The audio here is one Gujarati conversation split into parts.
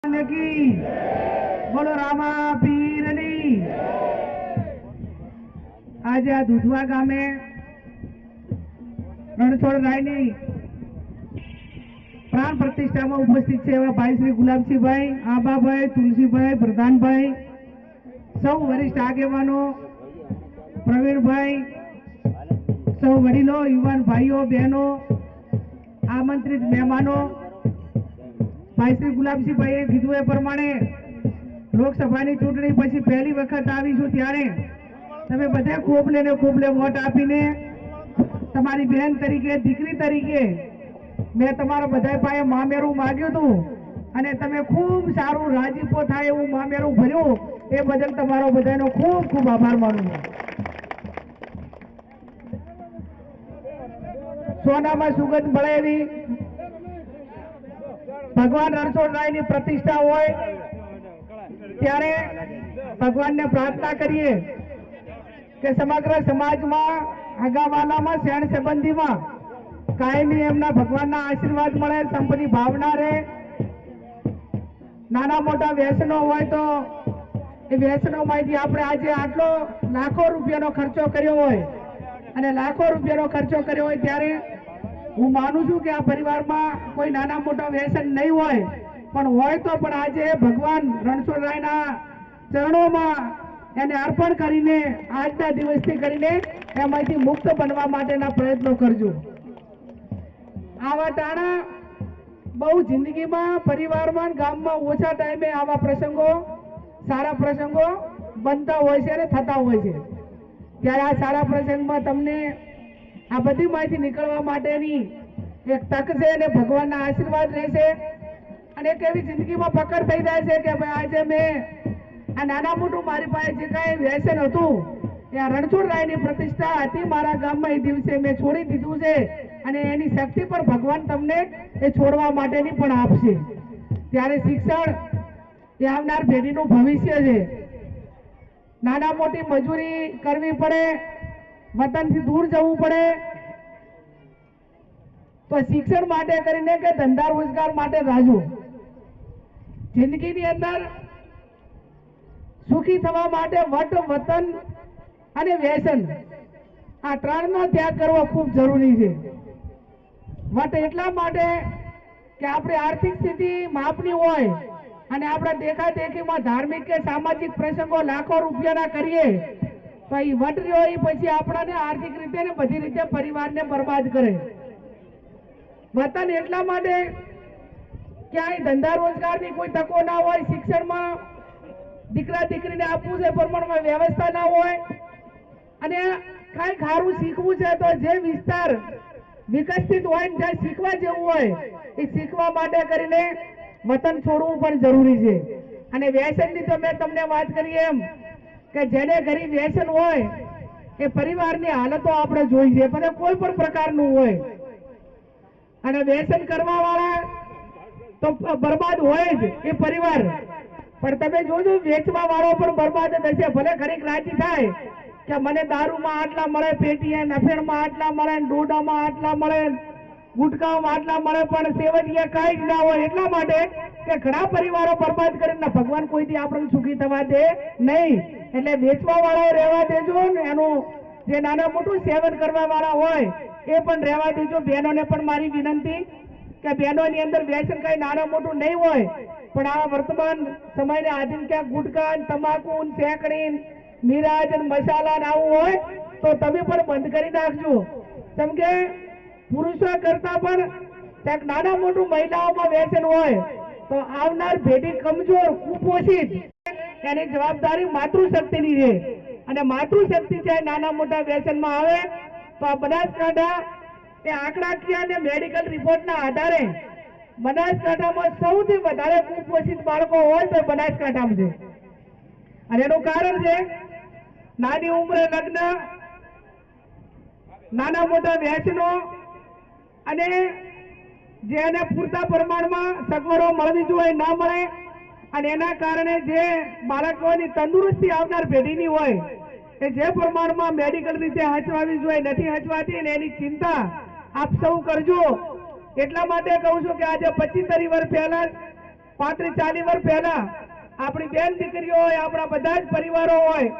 की बोलो रामा पीरनी। आज आ दूधवा गामे रणछोड़ रायनी प्राण प्रतिष्ठा में उपस्थित है एवं भाई श्री गुलाबसिंह भाई, आबा भाई, तुलसी भाई, प्रधान भाई, सौ वरिष्ठ आगेवानो, प्रवीण भाई, सौ वडीलो, युवान भाईओ बहनों, आमंत्रित मेहमानों, भाई श्री गुलाबसिंह भाई कीधुं ए प्रमाणे લોકસભાની ચૂંટણી પછી પહેલી વખત આવીશું ત્યારે તમે બધે ખૂબ વોટ આપીને તમારી બહેન તરીકે, દીકરી તરીકે મેં તમારા બધા પાસે મામેરું માગ્યું હતું અને તમે ખૂબ સારું રાજીપો થાય એવું મામેરું ભર્યું, એ બદલ તમારો બધાનો ખૂબ ખૂબ આભાર માનું છું। સોનામાં સુગંધ મળે એવી ભગવાન રણછોડ રાયની પ્રતિષ્ઠા હોય ત્યારે ભગવાનને પ્રાર્થના કરીએ કે સમગ્ર સમાજમાં, હગાવાલામાં, શેણ સંબંધીમાં કાયમી એમના ભગવાનના આશીર્વાદ મળે, સંપત્તિ ભાવના રહે। નાના મોટા વ્યસનો હોય તો એ વ્યસનોમાંથી આપણે આજે આટલો લાખો રૂપિયાનો ખર્ચો કર્યો હોય અને લાખો રૂપિયાનો ખર્ચો કર્યો હોય ત્યારે હું માનું છું કે આ પરિવારમાં કોઈ નાના મોટા વ્યસન નહીં હોય, પણ હોય તો પણ આજે ભગવાન રણછોડ રાયના ચરણોમાં એને અર્પણ કરીને આજના દિવસથી કરીને એમાંથી મુક્ત બનવા માટેના પ્રયત્નો કરજો। આવા ટાણા બહુ જિંદગીમાં, પરિવારમાં, ગામમાં ઓછા ટાઈમે આવા પ્રસંગો, સારા પ્રસંગો બનતા હોય છે અને થતા હોય છે, ત્યારે આ સારા પ્રસંગમાં તમને આ બધી માહિતી નીકળવા માટેની એક તક છે અને ભગવાનના આશીર્વાદ રહેશે અને એક એવી જિંદગીમાં પકડ થઈ જાય છે કે ભાઈ આજે મેં આ નાના મોટું મારી પાસે જે કાંઈ વ્યસન હતું એ આ રણછોડ રાયની પ્રતિષ્ઠા હતી મારા ગામમાં, એ દિવસે મેં છોડી દીધું છે અને એની શક્તિ પર ભગવાન તમને એ છોડવા માટેની પણ આપશે। ત્યારે શિક્ષણ એ આવનાર પેઢીનું ભવિષ્ય છે। નાના મોટી મજૂરી કરવી પડે, વતનથી દૂર જવું પડે તો શિક્ષણ માટે કરીને કે ધંધા રોજગાર માટે રાજુ જિંદગીની અંદર સુખી થવા માટે વટ, વતન અને વ્યસન આ ત્રણનો ત્યાગ કરવો ખૂબ જરૂરી છે। વટ એટલા માટે કે આપણી આર્થિક સ્થિતિ માપની હોય અને આપણે દેખાદેખીમાં ધાર્મિક કે સામાજિક પ્રસંગો લાખો રૂપિયાના કરીએ તો એ વટ રહ્યો એ પછી આપણાને આર્થિક રીતે ને બધી રીતે પરિવારને બરબાદ કરે। વતન એટલા માટે ક્યાંય ધંધા રોજગારની કોઈ તકો ના હોય, શિક્ષણમાં દીકરા દીકરીને આપવું છે પ્રમાણમાં વ્યવસ્થા ના હોય અને કાંઈ ખારું શીખવું છે તો જે વિસ્તાર વિકસિત હોય ને જ્યાં શીખવા જેવું હોય એ શીખવા માટે કરીને વતન છોડવું પણ જરૂરી છે। અને વ્યસનની તો મેં તમને વાત કરી એમ કે જેને ઘરે વ્યસન હોય એ પરિવારની હાલતો આપણે જોઈ છે, પણ કોઈ પણ પ્રકારનું હોય અને વ્યસન કરવા વાળા તો બરબાદ હોય જ એ પરિવાર, પણ તમે જોજો વેચવા વાળો પણ બરબાદ જ હશે। ભલે ઘડીક રાજી થાય કે મને દારૂમાં આટલા મળે, પેટીએ નફેણમાં આટલા મળે, ડોડામાં આટલા મળે, ગુટકામાં આટલા મળે, પણ સેવટિયા કાંઈ જ ના હોય। એટલા માટે કે ઘણા પરિવારો બરબાદ કરીને ભગવાન કોઈથી આપણને સુખી થવા દે નહીં, એટલે વેચવા વાળા રહેવા દેજો ને એનું જે નાના મોટું સેવન કરવા વાળા હોય એ પણ રહેવા દેજો। બહેનોને પણ મારી વિનંતી કે બહેનોની અંદર વ્યસન કઈ નાના મોટું નહીં હોય, પણ આ વર્તમાન સમયને આધીન ક્યાંક ગુટકા, તમાકુ, શેકડી, મિરાજ અને મસાલા આવું હોય તો તમે પણ બંધ કરી નાખજો, કેમ કે પુરુષો કરતા પણ ક્યાંક નાના મોટું મહિલાઓમાં વ્યસન હોય તો આવનાર પેઢી કમજોર, કુપોષિત, એની જવાબદારી માતૃશક્તિની છે અને માતૃશક્તિ છે નાના મોટા વ્યસનમાં આવે તો આ બનાસકાંઠા એ આંકડાકીય અને મેડિકલ રિપોર્ટના આધારે બનાસકાંઠામાં સૌથી વધારે કુપોષિત બાળકો હોય તો બનાસકાંઠામાં છે અને એનું કારણ છે નાની ઉંમરે લગ્ન, નાના મોટા વ્યસનો અને જેને પૂરતા પ્રમાણમાં સગવડો મળવી જોઈએ ના મળે અને એના કારણે જે બાળકોની તંદુરસ્તી આવનાર પેઢીની હોય એ જે પ્રમાણમાં મેડિકલ રીતે હચવાવી જોઈએ નથી હચવાતી ને એની ચિંતા આપ સૌ કરજો। એટલા માટે કહું છું કે આજે 25-30 વર્ષ પહેલા 35-40 વર્ષ પહેલા આપણી બેન દીકરીઓ હોય, આપણા બધા જ પરિવારો હોય,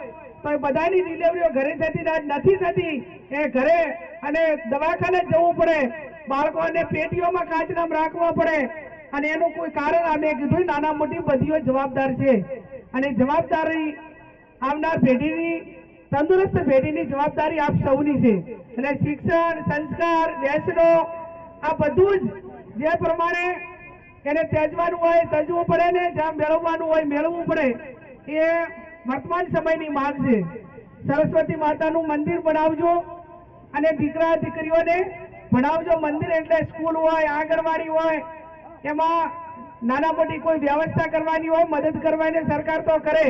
તો એ બધાની ડિલિવરીઓ ઘરે થતી નથી થતી. એ ઘરે અને દવાખાને જવું પડે, બાળકોને પેટીઓમાં કાચનામ રાખવા પડે. અને એનું કોઈ કારણ અમે કીધું નાના મોટી બધીઓ જવાબદાર છે. અને જવાબદારી આવનાર પેઢીની, તંદુરસ્ત પેઢીની જવાબદારી આપ સૌની છે. એટલે શિક્ષણ, સંસ્કાર, વ્યસનો આ બધું જ જે પ્રમાણે એને ત્યજવાનું હોય ત્યજવું પડે ને, જ્યાં મેળવવાનું હોય મેળવવું પડે. એ વર્તમાન સમયની માંગ છે. સરસ્વતી માતાનું મંદિર બનાવજો અને દીકરા દીકરીઓને ભણાવજો. મંદિર એટલે સ્કૂલ હોય, આંગણવાડી હોય, એમાં નાના મોટી કોઈ વ્યવસ્થા કરવાની હોય, મદદ કરવાની સરકાર તો કરે,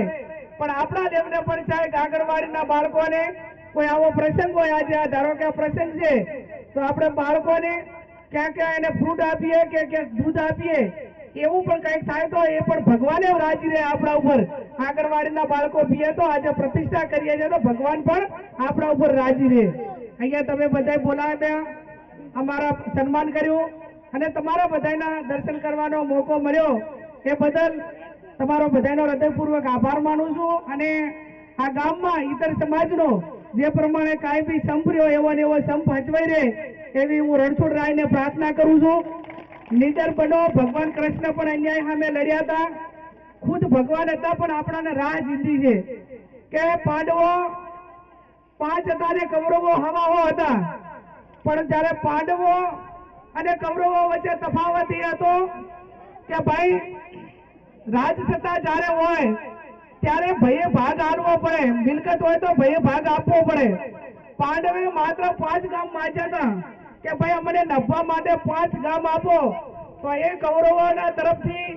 પણ આપણા લેવલે પણ ચાહે આંગણવાડીના બાળકોને કોઈ આવો પ્રસંગ હોય, આજે આ ધારો કે આ પ્રસંગ છે, તો આપણે બાળકોને ક્યાં ક્યાં એને ફ્રૂટ આપીએ કે ક્યાંક દૂધ આપીએ, એવું પણ કંઈક થાય તો એ પણ ભગવાને રાજી રહે આપણા ઉપર. આંગણવાડીના બાળકો પીએ તો આજે પ્રતિષ્ઠા કરીએ છીએ તો ભગવાન પણ આપણા ઉપર રાજી રહે. અહીંયા તમે બધા બોલાવ્યા, અમારા સન્માન કર્યું અને તમારા બધાના દર્શન કરવાનો મોકો મળ્યો, એ બદલ તમારો બધાનો હૃદયપૂર્વક આભાર માનું છું. અને આ ગામમાં ઇતર સમાજનો જે પ્રમાણે કાંઈ બી સંપ રહ્યો એવો ને એવો સંપ હચવાઈ રહે એવી હું રણછોડ રાયને પ્રાર્થના કરું છું. નીડર બનો. ભગવાન કૃષ્ણ પણ અન્યાય સામે લડ્યા હતા, ખુદ ભગવાન હતા, પણ આપણાને રાહ જીંદી છે કે પાંડવો 5 હતા ને કૌરવો હવાઓ હતા. પણ જયારે પાંડવો અને કૌરવો વચ્ચે તફાવત એ હતો કે ભાઈ રાજસત્તા જયારે હોય ત્યારે ભયે ભાગ આલવો પડે, મિલકત હોય તો ભયે ભાગ આપવો પડે. પાંડવે માત્ર 5 ગામ માંગ્યા હતા કે ભાઈ અમને નફા માટે 5 ગામ આપો, તો એ કૌરવોના તરફથી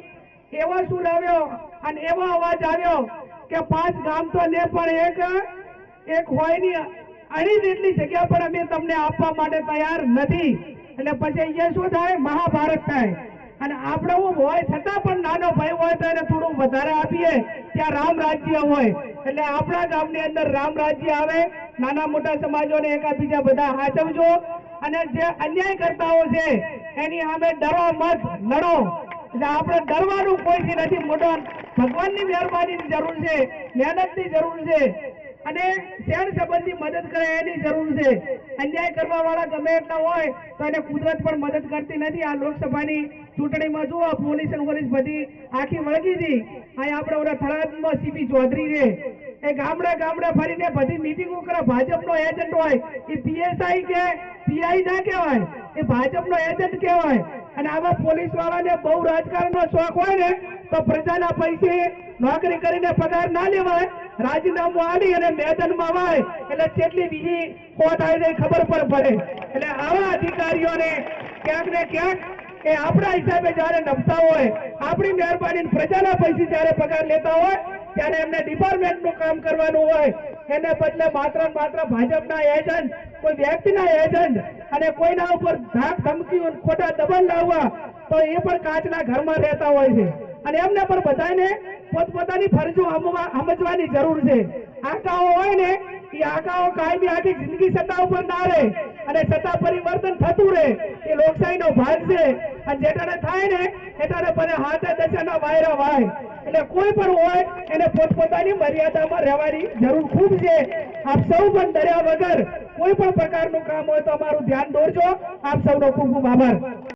એવો સૂર આવ્યો અને એવો અવાજ આવ્યો કે 5 ગામ તો ને પણ એક હોય ની અણી જેટલી જગ્યા પણ અમે તમને આપવા માટે તૈયાર નથી. એટલે પછી અહીંયા શું થાય, મહાભારત થાય. અને આપણે હોય છતાં પણ નાનો ભાઈ હોય તો એને થોડું વધારે આપીએ, ત્યાં રામ રાજ્ય હોય. એટલે આપણા ગામની અંદર રામ રાજ્ય આવે. નાના મોટા સમાજોને એકાબીજા બધા હાચવજો અને જે અન્યાય કરતાઓ છે એની સામે ડરો મત, લડો. એટલે આપણે ડરવાનું કોઈ નથી. મોટો ભગવાનની મહેરબાનીની જરૂર છે, મહેનતની જરૂર છે અને શેર સંબંધી મદદ કરે એની જરૂર છે. અન્યાય કરવા વાળા ગમે એટલા હોય તો એને કુદરત પણ મદદ કરતી નથી. આ લોકસભાની ચૂંટણીમાં જુઓ, પોલીસ બધી આખી વળગી હતી. અહીં આપણે ઓલા થરાદમાં સીપી ચૌધરી છે, એ ગામડે ગામડે ફરીને બધી મિટિંગો કરે. ભાજપનો એજન્ટ હોય, એ પીએસઆઈ કે પીઆઈ ના કહેવાય, એ ભાજપનો એજન્ટ કહેવાય. અને આવા પોલીસ વાળાને બહુ રાજકારણનો શોખ હોય ને તો પ્રજાના પૈસે નોકરી કરીને પગાર ના લેવાય, રાજીનામું આલી અને મેદાનમાં વાય એટલે કેટલી બીજી ખોટ આવી જાય ખબર પણ પડે. એટલે આવા અધિકારીઓને ક્યાંક ને ક્યાંક એ આપણા હિસાબે જયારે નપતા હોય, આપણી મહેરબાની પ્રજાના પૈસે જયારે પગાર લેતા હોય ત્યારે એમને ડિપાર્ટમેન્ટનું કામ કરવાનું હોય. એને બદલે માત્ર ભાજપના એજન્ટ, કોઈ વ્યક્તિના એજન્ટ અને કોઈના ઉપર ધાક ધમકી ખોટા દબાણ લાવવા, તો એ પણ કાચના ઘરમાં રહેતા હોય છે. અને એમને પણ બધાને પોતપોતાની ફરજો સમજવાની જરૂર છે. આકાઓ હોય ને એ આકાઓ કાયમી આખી જિંદગી સત્તા ઉપર ના રહે અને સત્તા પરિવર્તન થતું રહે, એ લોકશાહીનો ભાગ છે. અને જેટાને થાય ને એટાને બધા હાથે દશાના વાયરા વાય. એટલે કોઈ પણ હોય એને પોતપોતાની મર્યાદામાં રહેવાની જરૂર ખૂબ છે. આપ સૌ પણ ડર્યા વગર કોઈ પણ પ્રકારનું કામ હોય તો અમારું ધ્યાન દોરજો. આપ સૌનો ખૂબ ખૂબ આભાર.